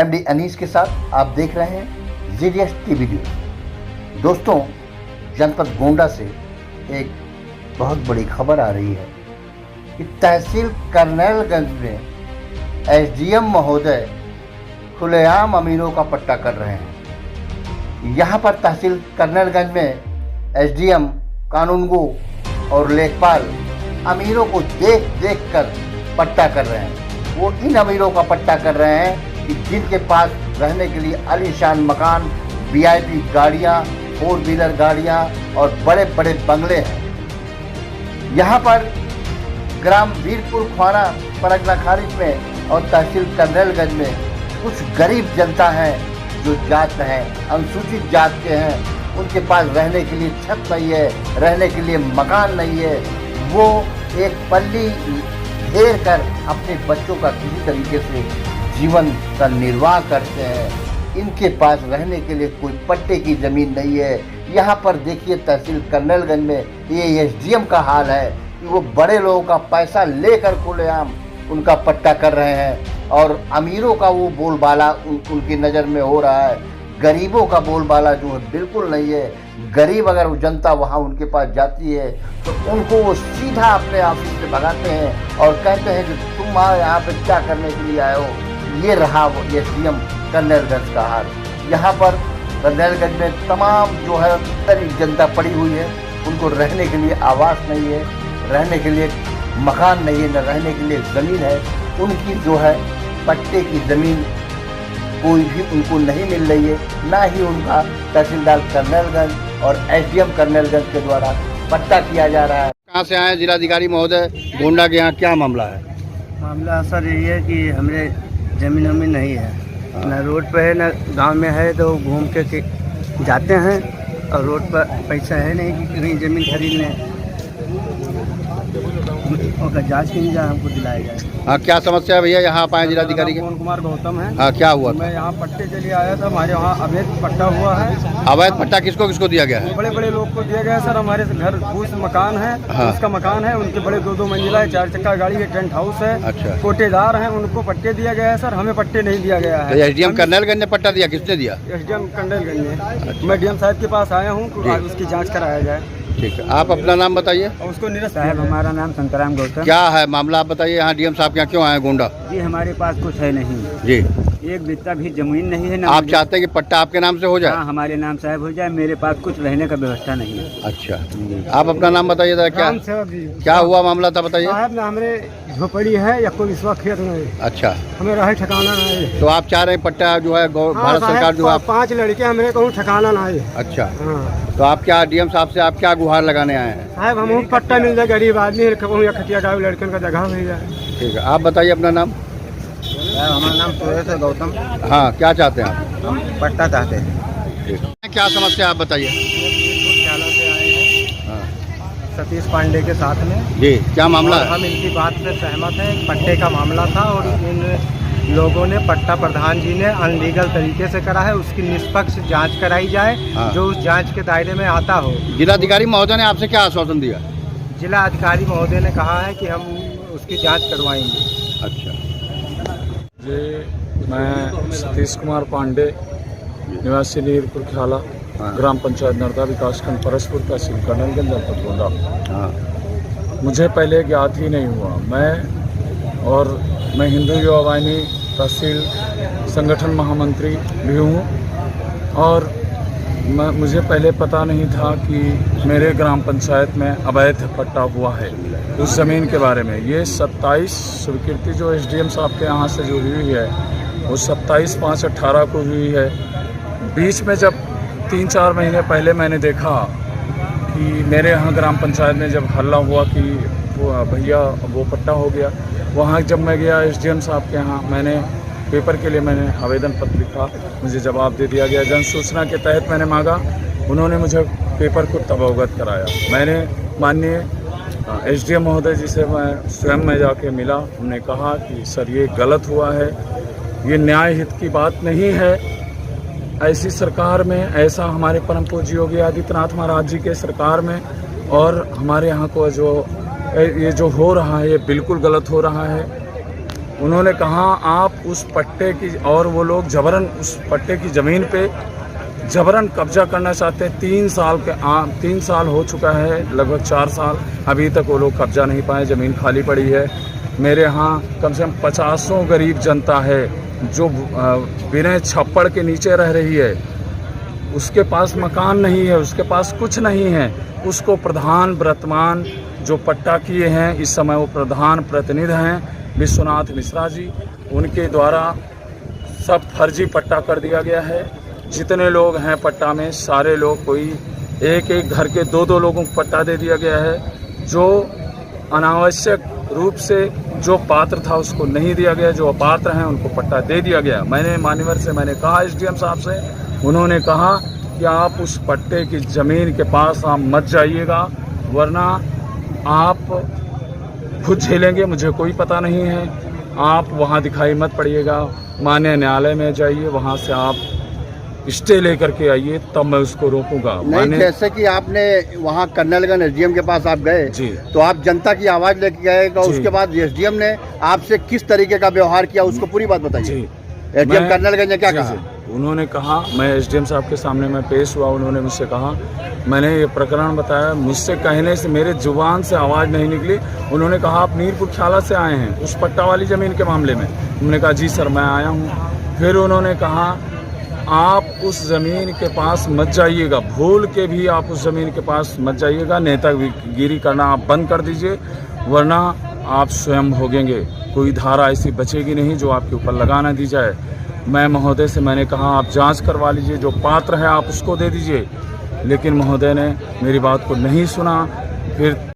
MD Anees के साथ आप देख रहे हैं जीडीएस टीवी न्यूज। दोस्तों, जनपद गोंडा से एक बहुत बड़ी खबर आ रही है कि तहसील करनेलगंज में एसडीएम महोदय खुलेआम अमीरों का पट्टा कर रहे हैं। यहाँ पर तहसील करनेलगंज में एसडीएम, कानूनगो और लेखपाल अमीरों को देख देख कर पट्टा कर रहे हैं। वो इन अमीरों का पट्टा कर रहे हैं कि जिनके पास रहने के लिए आलीशान मकान, वीआईपी गाड़ियाँ, 4 व्हीलर गाड़ियाँ और बड़े बड़े बंगले हैं। यहाँ पर ग्राम वीरपुर ख्वारा परगना खारिज में और तहसील करनेलगंज में कुछ गरीब जनता है जो जात हैं, अनुसूचित जात के हैं। उनके पास रहने के लिए छत नहीं है, रहने के लिए मकान नहीं है। वो एक पल्ली घेर कर अपने बच्चों का किसी तरीके से जीवन का निर्वाह करते हैं। इनके पास रहने के लिए कोई पट्टे की ज़मीन नहीं है। यहाँ पर देखिए तहसील करनेलगंज में ये एसडीएम का हाल है कि वो बड़े लोगों का पैसा लेकर खुलेआम उनका पट्टा कर रहे हैं और अमीरों का वो बोलबाला उनकी नज़र में हो रहा है। गरीबों का बोलबाला जो है बिल्कुल नहीं है। गरीब अगर जनता वहाँ उनके पास जाती है तो उनको वो सीधा अपने ऑफिस से भगाते हैं और कहते हैं कि तुम यहाँ पे क्या करने के लिए आए हो। ये रहा वो एसडीएम करनेलगंज का हाल। यहाँ पर करनेलगंज में तमाम जो है गरीब जनता पड़ी हुई है। उनको रहने के लिए आवास नहीं है, रहने के लिए मकान नहीं है, न रहने के लिए ज़मीन है। उनकी जो है पट्टे की ज़मीन कोई भी उनको नहीं मिल रही है, ना ही उनका तहसीलदार करनेलगंज और एसडीएम करनेलगंज के द्वारा पट्टा किया जा रहा है। कहाँ से आए जिलाधिकारी महोदय? गोंडा के यहाँ क्या मामला है? मामला सर ये है कि हमारे ज़मीन वमीन नहीं है, ना रोड पे है ना गांव में है, तो घूम के जाते हैं और रोड पर पैसा है नहीं कि कहीं ज़मीन खरीद लें और जांच के लिए हमको दिलाया जाए। हाँ, क्या समस्या है भैया? यहाँ आप आए जिलाधिकारी के? पवन कुमार गौतम है। हाँ, क्या हुआ? मैं यहाँ पट्टे के लिए आया था। हमारे वहाँ अवैध पट्टा हुआ है। अवैध पट्टा किसको किसको दिया गया है? बड़े बड़े लोग को दिया गया है सर। हमारे घर फूस मकान है, हाँ। उसका मकान है, उनके बड़े 2-2 मंजिला है, 4 चक्का गाड़ी है, टेंट हाउस है। अच्छा। कोटेदार हैं, उनको पट्टे दिया गया है सर। हमें पट्टे नहीं दिया गया है। तो एसडीएम करनेलगंज ने पट्टा दिया? किसने दिया? एसडीएम करनेलगंज में। मैं डीएम साहब के पास आया हूँ, उसकी जाँच कराया जाए। ठीक है, आप अपना नाम बताइए। उसको निरस्त साहब, हमारा नाम संतराम गौतम। क्या है मामला, आप बताइए। यहाँ डीएम साहब यहाँ क्यों आए गोंडा? जी हमारे पास कुछ है नहीं जी, एक बित्ता भी जमीन नहीं है ना। आप चाहते हैं कि पट्टा आपके नाम से हो जाए? हाँ, हमारे नाम साहब हो जाए। मेरे पास कुछ रहने का व्यवस्था नहीं है। अच्छा, आप अपना नाम बताइए जरा। क्या हुआ मामला था, बताइए। साहब ना हमारे झोपड़ी है या कोई इसवा खेत नहीं। अच्छा, हमें रहे ठिकाना नहीं। तो आप चाह रहे हैं पट्टा जो है भारत सरकार जो है 5 लड़के हमें कहूँ ठिकाना नहीं। अच्छा, हाँ। तो आप क्या डीएम साहब से आप क्या गुहार लगाने आए हैं? साहब हम पट्टा मिल जाए, गरीब आदमी है, कहूँ या खटिया का लड़कियों का जगह मिल जाए। ठीक है, आप बताइए अपना नाम। हमारा नाम सुरेश है गौतम। हाँ, क्या चाहते हैं आप? हम पट्टा चाहते हैं। ठीक है, क्या समस्या आप बताइए। से आए हैं हाँ। सतीश पांडे के साथ में। जी, क्या मामला और है? हम इनकी बात से सहमत हैं। पट्टे का मामला था और इन लोगों ने पट्टा प्रधान जी ने अनलीगल तरीके से करा है। उसकी निष्पक्ष जांच कराई जाए। हाँ। जो उस जांच के दायरे में आता हो। जिलाधिकारी महोदय ने आपसे क्या आश्वासन दिया? जिला अधिकारी महोदय ने कहा है कि हम उसकी जांच करवाएंगे। अच्छा जी, मैं सतीश कुमार पांडे, निवासी वीरपुर ख्याला, ग्राम पंचायत नर्दा विकासखंड परसपुर, तहसील करनेलगंज, जनपद गोंडा। हाँ। मुझे पहले ज्ञात ही नहीं हुआ। मैं हिंदू युवा वाहिनी तहसील संगठन महामंत्री भी हूँ और मुझे पहले पता नहीं था कि मेरे ग्राम पंचायत में अवैध पट्टा हुआ है उस ज़मीन के बारे में। ये 27 स्वीकृति जो एसडीएम साहब के यहाँ से जो हुई है वो 27/5/18 को हुई है। बीच में जब 3-4 महीने पहले मैंने देखा कि मेरे यहाँ ग्राम पंचायत में जब हल्ला हुआ कि भैया वो पट्टा हो गया, वहाँ जब मैं गया एसडीएम साहब के यहाँ, मैंने पेपर के लिए मैंने आवेदन पत्र लिखा, मुझे जवाब दे दिया गया। जन सूचना के तहत मैंने मांगा, उन्होंने मुझे पेपर को तब अवगत कराया। मैंने माननीय एसडीएम महोदय जी से मैं स्वयं में जाके मिला। हमने कहा कि सर ये गलत हुआ है, ये न्याय हित की बात नहीं है। ऐसी सरकार में, ऐसा हमारे परम पूज्य योगी आदित्यनाथ महाराज जी के सरकार में और हमारे यहाँ को जो ये जो हो रहा है ये बिल्कुल गलत हो रहा है। उन्होंने कहा आप उस पट्टे की, और वो लोग जबरन उस पट्टे की ज़मीन पे जबरन कब्जा करना चाहते हैं। 3 साल हो चुका है, लगभग 4 साल, अभी तक वो लोग कब्जा नहीं पाए, ज़मीन खाली पड़ी है। मेरे यहाँ कम से कम 50 गरीब जनता है जो बिना छप्पड़ के नीचे रह रही है, उसके पास मकान नहीं है, उसके पास कुछ नहीं है। उसको प्रधान वर्तमान जो पट्टा किए हैं, इस समय वो प्रधान प्रतिनिधि हैं विश्वनाथ मिश्रा जी, उनके द्वारा सब फर्जी पट्टा कर दिया गया है। जितने लोग हैं पट्टा में, सारे लोग, कोई एक घर के 2 लोगों को पट्टा दे दिया गया है। जो अनावश्यक रूप से जो पात्र था उसको नहीं दिया गया, जो अपात्र हैं उनको पट्टा दे दिया गया। मैंने मान्यवर से कहा, SDM साहब से, उन्होंने कहा कि आप उस पट्टे की ज़मीन के पास आप मत जाइएगा, वरना आप खुद झेलेंगे, मुझे कोई पता नहीं है। आप वहाँ दिखाई मत पड़िएगा, मान्य न्यायालय में जाइए, वहाँ से आप स्टे लेकर के आइए, तब मैं उसको रोकूंगा। नहीं, जैसे कि आपने वहाँ कर्नलगंज SDM के पास आप गए जी, तो आप जनता की आवाज़ लेके गए, तो उसके बाद SDM ने आपसे किस तरीके का व्यवहार किया, उसको पूरी बात बताइए। SDM कर्नलगंज ने क्या कहा? उन्होंने कहा, मैं SDM साहब के सामने मैं पेश हुआ, उन्होंने मुझसे कहा, मैंने ये प्रकरण बताया, मुझसे कहने से, मेरे जुबान से आवाज़ नहीं निकली। उन्होंने कहा आप मीरपुर ख्याला से आए हैं उस पट्टा वाली ज़मीन के मामले में? उन्होंने कहा जी सर मैं आया हूँ। फिर उन्होंने कहा आप उस ज़मीन के पास मत जाइएगा, भूल के भी आप उस ज़मीन के पास मत जाइएगा, नेतागिरी करना आप बंद कर दीजिए, वरना आप स्वयं भोगेंगे। कोई धारा ऐसी बचेगी नहीं जो आपके ऊपर लगा ना दी जाए। मैं महोदय से मैंने कहा आप जांच करवा लीजिए, जो पात्र है आप उसको दे दीजिए, लेकिन महोदय ने मेरी बात को नहीं सुना। फिर